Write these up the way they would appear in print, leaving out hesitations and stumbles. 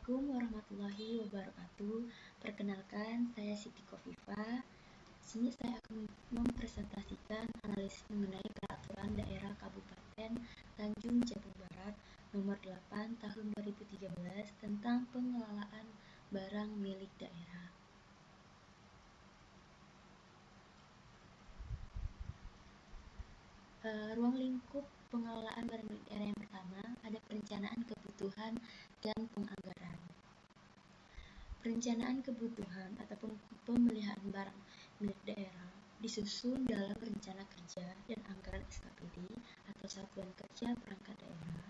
Assalamualaikum warahmatullahi wabarakatuh. Perkenalkan, saya Siti Kofifa. Sini saya akan mempresentasikan analisis mengenai peraturan daerah Kabupaten Tanjung Jabung Barat nomor 8 tahun 2013 tentang pengelolaan barang milik daerah. Ruang lingkup pengelolaan barang milik daerah yang pertama ada perencanaan kebutuhan dan penganggaran. Perencanaan kebutuhan ataupun pemeliharaan barang milik daerah disusun dalam rencana kerja dan anggaran SKPD atau Satuan Kerja Perangkat Daerah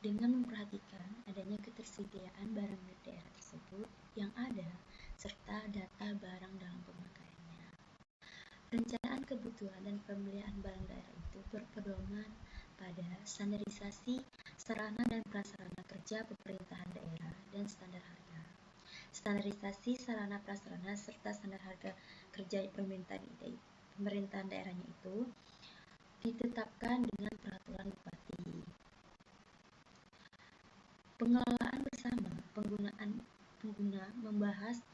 dengan memperhatikan adanya ketersediaan barang milik daerah tersebut yang ada serta data barang dalam pemakaiannya. Perencanaan kebutuhan dan pemeliharaan barang daerah itu berpedoman pada standarisasi sarana dan prasarana kerja pemerintahan daerah dan standar harga. Standarisasi sarana prasarana serta standar harga kerja pemerintahan daerahnya itu ditetapkan dengan peraturan bupati. Pengelolaan bersama pengguna membahas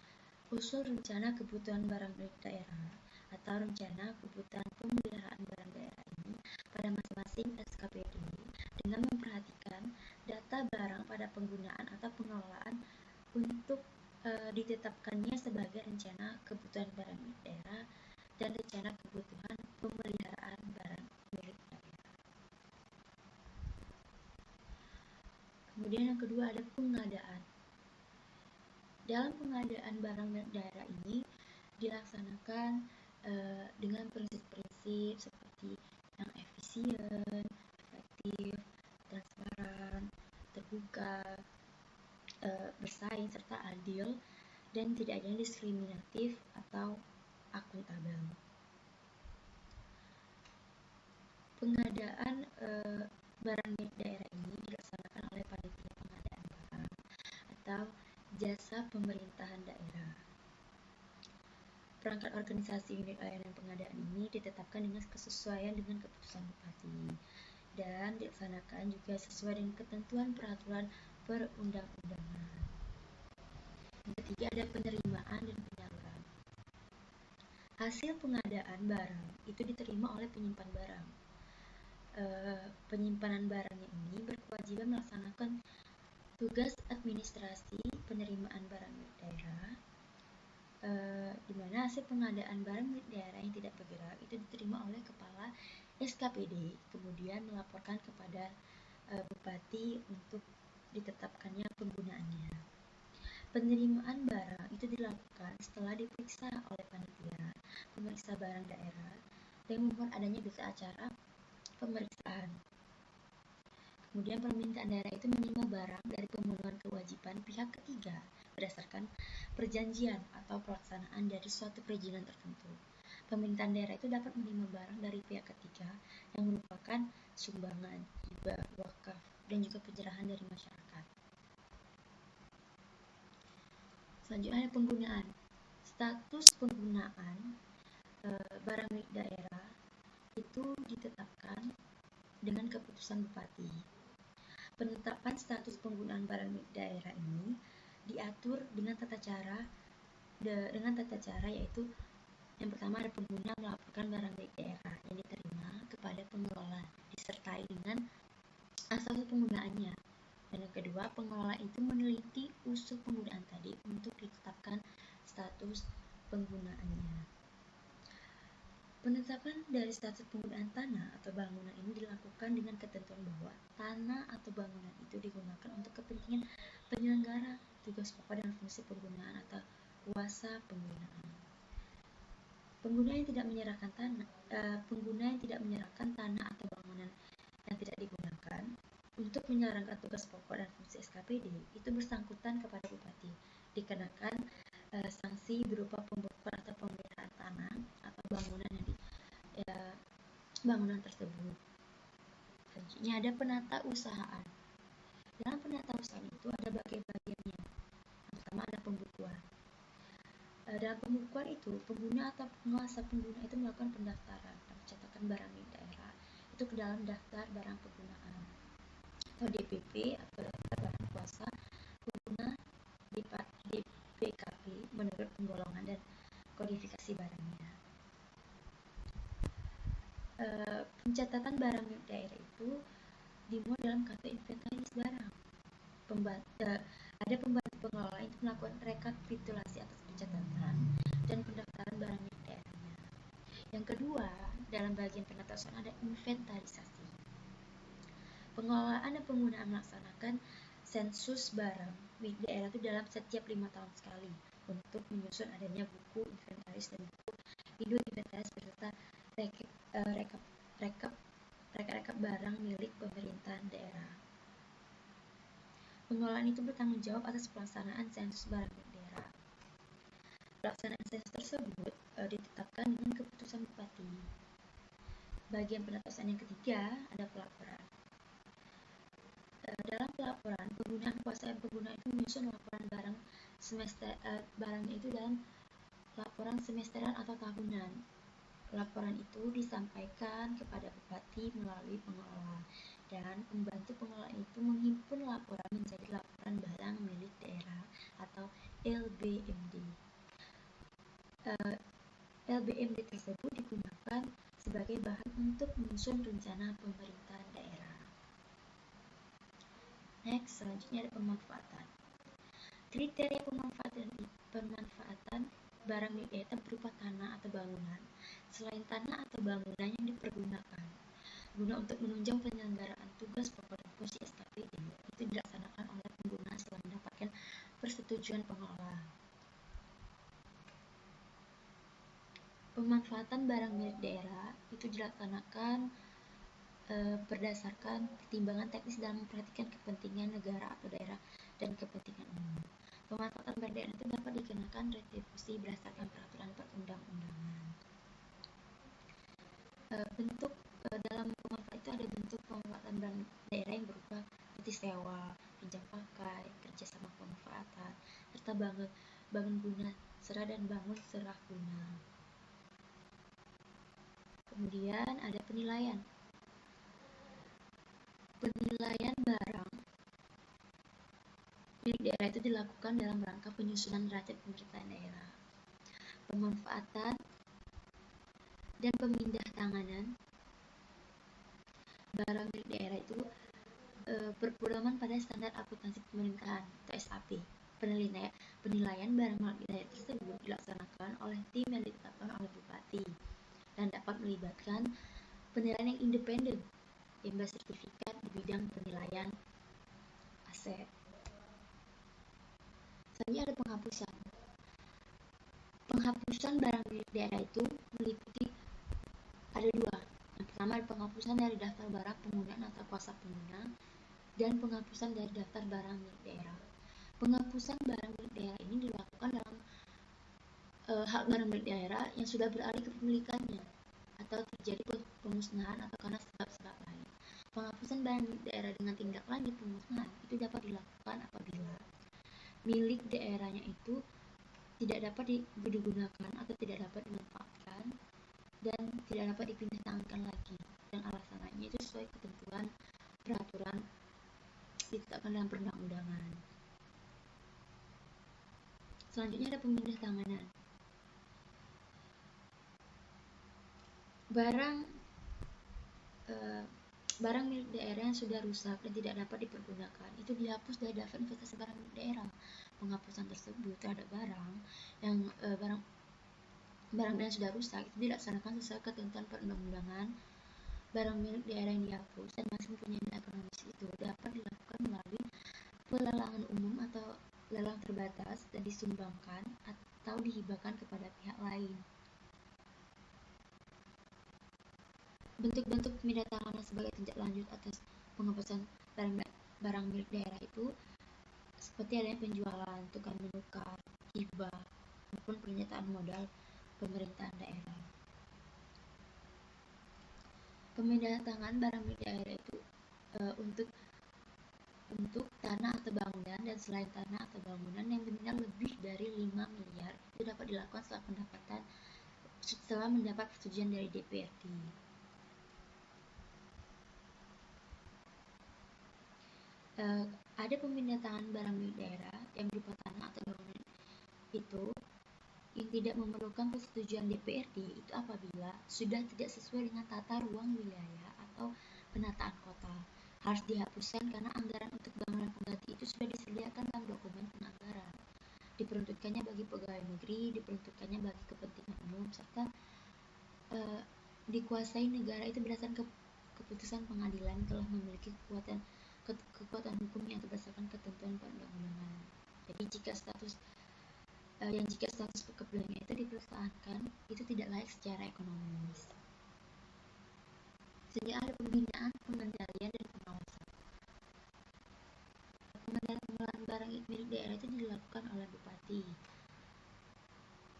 usul rencana kebutuhan barang milik daerah atau rencana kebutuhan pemeliharaan barang daerah ini pada masing-masing SKPD dengan memperhatikan data barang pada penggunaan atau pengelolaan untuk ditetapkannya sebagai rencana kebutuhan barang milik daerah dan rencana kebutuhan pemeliharaan barang milik daerah. Kemudian yang kedua ada pengadaan. Dalam pengadaan barang milik daerah ini dilaksanakan dengan prinsip-prinsip seperti yang efisien, efektif, transparan, terbuka, bersaing serta adil dan tidak ada diskriminatif atau akuntabel. Pengadaan barang milik daerah ini dilaksanakan oleh panitia pengadaan barang atau jasa pemerintahan daerah. Perangkat organisasi unit layanan pengadaan ini ditetapkan dengan kesesuaian dengan keputusan bupati dan dilaksanakan juga sesuai dengan ketentuan peraturan perundang-undangan. Yang ketiga ada penerimaan dan penyaluran. Hasil pengadaan barang itu diterima oleh penyimpan barang. Penyimpanan barangnya ini berkewajiban melaksanakan tugas administrasi penerimaan barang milik daerah, di mana hasil pengadaan barang milik daerah yang tidak bergerak itu diterima oleh kepala SKPD, kemudian melaporkan kepada bupati untuk ditetapkannya penggunaannya. Penerimaan barang itu dilakukan setelah diperiksa oleh panitia pemeriksa barang daerah dan memohon adanya berita acara pemeriksaan. Kemudian permintaan daerah itu menerima barang dari pemenuhan kewajiban pihak ketiga berdasarkan perjanjian atau pelaksanaan dari suatu perizinan tertentu. Pemerintahan daerah itu dapat menerima barang dari pihak ketiga yang merupakan sumbangan, hibah, wakaf, dan juga penyerahan dari masyarakat. Selanjutnya ada penggunaan. Status penggunaan barang milik daerah itu ditetapkan dengan keputusan bupati. Penetapan status penggunaan barang milik daerah ini diatur dengan tata cara yaitu yang pertama ada pengguna melaporkan barang milik daerah yang diterima kepada pengelola disertai dengan asal penggunaannya. Dan yang kedua, pengelola itu meneliti usul penggunaan tadi untuk ditetapkan status penggunaannya. Penetapan dari status penggunaan tanah atau bangunan ini dilakukan dengan ketentuan bahwa tanah atau bangunan itu digunakan untuk kepentingan penyelenggara tugas pokok dan fungsi penggunaan atau kuasa penggunaan. Pengguna yang tidak menyerahkan tanah atau bangunan yang tidak digunakan untuk menjalankan tugas pokok dan fungsi SKPD itu bersangkutan kepada bupati dikenakan sanksi berupa pembekuan atau pemeliharaan tanah atau bangunan bangunan tersebut. Selanjutnya ada penata usahaan. Dalam penata usahaan itu ada bagian-bagiannya. Yang pertama ada pembukuan. Dalam pembukuan itu pengguna atau penguasa pengguna itu melakukan pendaftaran dan pencatatan barang milik daerah itu ke dalam daftar barang penggunaan atau DPP atau daftar barang kuasa pengguna penggolongan dan kodifikasi barangnya. Pencatatan barang milik daerah itu dimuat dalam kartu inventaris barang. Ada pembantu pengelola untuk melakukan rekapitulasi atas pencatatan dan pendaftaran barang milik daerahnya. Yang kedua, dalam bagian penatasan ada inventarisasi. Pengelolaan dan penggunaan melaksanakan sensus barang milik daerah itu dalam setiap 5 tahun sekali untuk menyusun adanya buku inventaris dan buku induk inventaris beserta rekap barang milik pemerintahan daerah. Pengelolaan itu bertanggung jawab atas pelaksanaan sensus barang milik daerah. Pelaksanaan sensus tersebut ditetapkan dengan keputusan bupati. Bagian penatasan yang ketiga ada pelaporan. Dalam pelaporan, penggunaan kuasa pengguna itu menyusun laporan barang barangnya itu dalam laporan semesteran atau tahunan. Laporan itu disampaikan kepada bupati melalui pengelola, dan pembantu pengelola itu menghimpun laporan menjadi laporan barang milik daerah atau LBMD. LBMD tersebut digunakan sebagai bahan untuk menyusun rencana pemerintahan daerah. Next, selanjutnya ada pemanfaatan. Kriteria pemanfaatan barang milik daerah berupa tanah atau bangunan. Selain tanah atau bangunan yang dipergunakan guna untuk menunjang penyelenggaraan tugas pokok dan fungsi SKPD itu dilaksanakan oleh pengguna setelah mendapatkan persetujuan pengelola. Pemanfaatan barang milik daerah itu dilaksanakan berdasarkan pertimbangan teknis dalam memperhatikan kepentingan negara atau daerah dan kepentingan umum. Pemanfaatan barang daerah itu dapat dikenakan retribusi berdasarkan peraturan perundang-undangan. Dalam pemanfaatan itu ada bentuk pemanfaatan barang daerah yang berupa seperti sewa, pinjam pakai, kerjasama pemanfaatan, serta bangun guna serah dan bangun serah guna. Kemudian ada penilaian. Penilaian barang milik daerah itu dilakukan dalam rangka penyusunan neraca pemerintahan daerah, pemanfaatan dan pemindahtanganan barang milik daerah itu berpedoman pada standar akuntansi pemerintahan atau SAP. Penilaian barang milik daerah tersebut dilaksanakan oleh tim yang ditetapkan oleh bupati dan dapat melibatkan penilaian yang independen yang bersertifikat di bidang penilaian aset. Selanjutnya ada penghapusan. Penghapusan barang milik daerah itu meliputi ada dua. Yang pertama ada penghapusan dari daftar barang penggunaan atau kuasa pengguna dan penghapusan dari daftar barang milik daerah. Penghapusan barang milik daerah ini dilakukan dalam hak barang milik daerah yang sudah beralih ke kepemilikannya atau terjadi pemusnahan atau karena sebab-sebab lain. Penghapusan barang milik daerah dengan tindak lanjut pemusnahan itu dapat dilakukan apabila milik daerahnya itu tidak dapat digunakan atau tidak dapat dimanfaatkan dan tidak dapat dipindah tangankan lagi, dan alasannya itu sesuai ketentuan peraturan ditetapkan dalam perundang-undangan. Selanjutnya ada pemindah tanganan. Barang milik daerah yang sudah rusak dan tidak dapat dipergunakan itu dihapus dari daftar investasi barang milik daerah. Penghapusan tersebut terhadap barang yang sudah rusak itu dilaksanakan sesuai ketentuan perundang-undangan. Barang milik daerah yang dihapus dan masih mempunyai nilai ekonomis itu dapat dilakukan melalui pelelangan umum atau lelang terbatas dan disumbangkan atau dihibahkan kepada pihak lain. Bentuk-bentuk pemindahan tanganan sebagai tindak lanjut atas penghapusan barang milik daerah itu seperti adanya penjualan, tukar menukar, hibah, maupun pernyataan modal pemerintahan daerah. Pemindahan tangan barang milik daerah itu untuk tanah atau bangunan dan selain tanah atau bangunan yang bernilai lebih dari 5 miliar itu dapat dilakukan setelah mendapat persetujuan dari DPRD. Ada pemindahan tangan barang milik daerah yang berupa tanah atau bangunan itu yang tidak memerlukan persetujuan DPRD itu apabila sudah tidak sesuai dengan tata ruang wilayah atau penataan kota. Harus dihapuskan karena anggaran untuk bangunan pengganti itu sudah disediakan dalam dokumen penganggaran. Diperuntukkannya bagi pegawai negeri, diperuntukkannya bagi kepentingan umum, serta dikuasai negara itu berdasarkan keputusan pengadilan telah memiliki kekuatan hukum yang berdasarkan ketentuan perundang-undangan. Jadi jika status kekebalannya itu dipertahankan, itu tidak layak secara ekonomis. Sehingga ada pembinaan, pengendalian, dan pengawasan. Pengelolaan barang milik daerah itu dilakukan oleh bupati.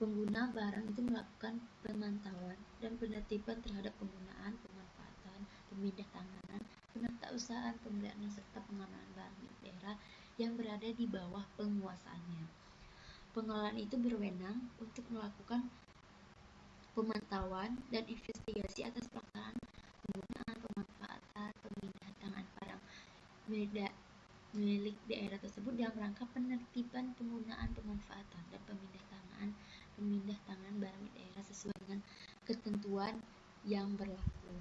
Pengguna barang itu melakukan pemantauan dan penertiban terhadap penggunaan, pemanfaatan, pemindah tanganan, penatausahaan, pemeliharaan serta pengamanan barang milik daerah yang berada di bawah penguasaannya. Pengelolaan itu berwenang untuk melakukan pemantauan dan investigasi atas pelaksanaan penggunaan, pemanfaatan, pemindahan tangan barang milik daerah tersebut dalam rangka penertiban penggunaan, pemanfaatan, dan pemindah tangan barang milik daerah sesuai dengan ketentuan yang berlaku.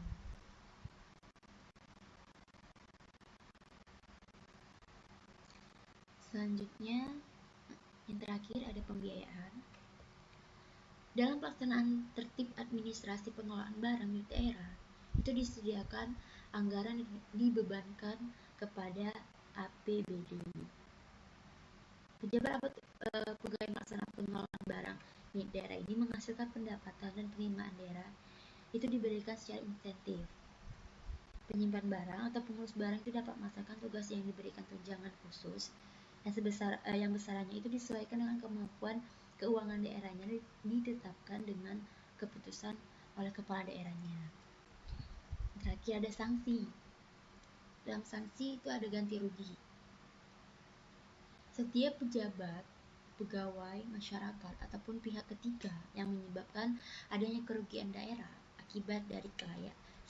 Selanjutnya, yang terakhir ada pembiayaan. Dalam pelaksanaan tertib administrasi pengelolaan barang milik daerah, itu disediakan anggaran dibebankan kepada APBD. Pejabat pegawai melaksana pengelolaan barang milik daerah ini menghasilkan pendapatan dan penerimaan daerah itu diberikan secara insentif. Penyimpan barang atau pengurus barang itu dapat melaksanakan tugas yang diberikan tunjangan khusus yang besarannya itu disesuaikan dengan kemampuan keuangan daerahnya, ditetapkan dengan keputusan oleh kepala daerahnya. Terakhir ada sanksi. Dalam sanksi itu ada ganti rugi. Setiap pejabat, pegawai, masyarakat, ataupun pihak ketiga yang menyebabkan adanya kerugian daerah akibat dari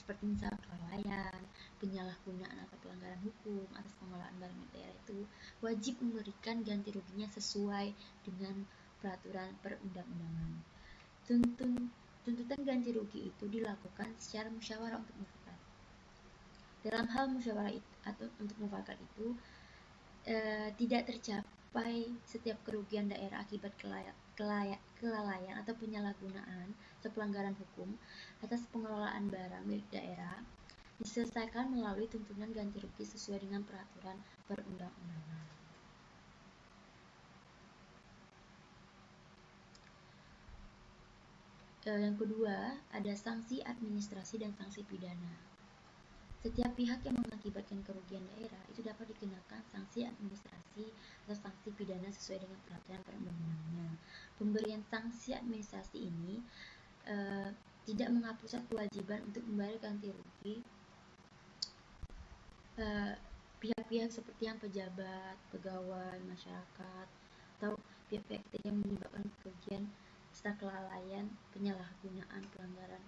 seperti misalnya kelalaian, penyalahgunaan atau pelanggaran hukum atas pengelolaan barang milik daerah itu wajib memberikan ganti ruginya sesuai dengan peraturan perundang-undangan. Tuntutan ganti rugi itu dilakukan secara musyawarah untuk mufakat. Dalam hal musyawarah atau untuk mufakat itu tidak tercapai setiap kerugian daerah akibat kelalaian atau penyalahgunaan atau pelanggaran hukum atas pengelolaan barang milik daerah diselesaikan melalui tuntutan ganti rugi sesuai dengan peraturan perundang-undangan. Yang kedua, ada sanksi administrasi dan sanksi pidana. Setiap pihak yang mengakibatkan kerugian daerah itu dapat dikenakan sanksi administrasi atau sanksi pidana sesuai dengan peraturan perundang-undangannya. Pemberian sanksi administrasi ini tidak menghapuskan kewajiban untuk membayar ganti rugi pihak-pihak seperti yang pejabat, pegawai, masyarakat, atau pihak-pihak yang menyebabkan kerugian serta kelalaian, penyalahgunaan, pelanggaran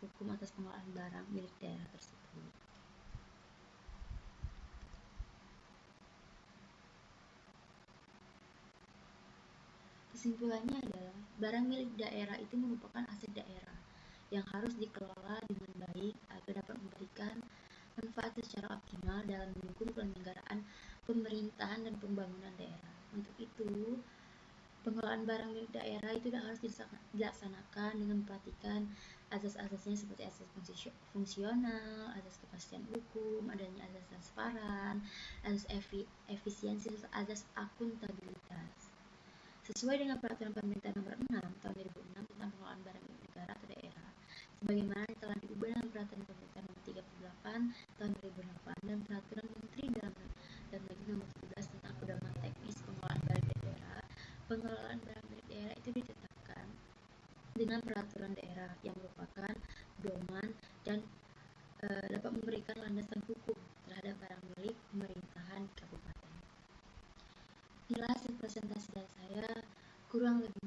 hukum atas pengelolaan barang milik daerah tersebut. Kesimpulannya adalah barang milik daerah itu merupakan aset daerah yang harus dikelola dengan baik agar dapat memberikan manfaat secara optimal dalam mendukung penyelenggaraan pemerintahan dan pembangunan daerah. Untuk itu, pengelolaan barang milik daerah itu harus dilaksanakan dengan memperhatikan asas-asasnya seperti asas fungsional, asas kepastian hukum, adanya asas transparan, asas efisiensi, asas akuntabilitas. Sesuai dengan peraturan pemerintah nomor 6 tahun 2006 tentang pengelolaan barang milik negara atau daerah, sebagaimana telah diubah dengan peraturan pemerintah nomor 38 tahun 2008 dan peraturan Menteri Dalam Negeri nomor 17 tentang pedoman teknis pengelolaan barang milik daerah. Pengelolaan barang milik daerah itu ditetapkan dengan peraturan daerah yang merupakan pedoman dan dapat memberikan landasan hukum terhadap barang milik pemerintahan kabupaten. Inilah hasil presentasi dari saya, kurang lebih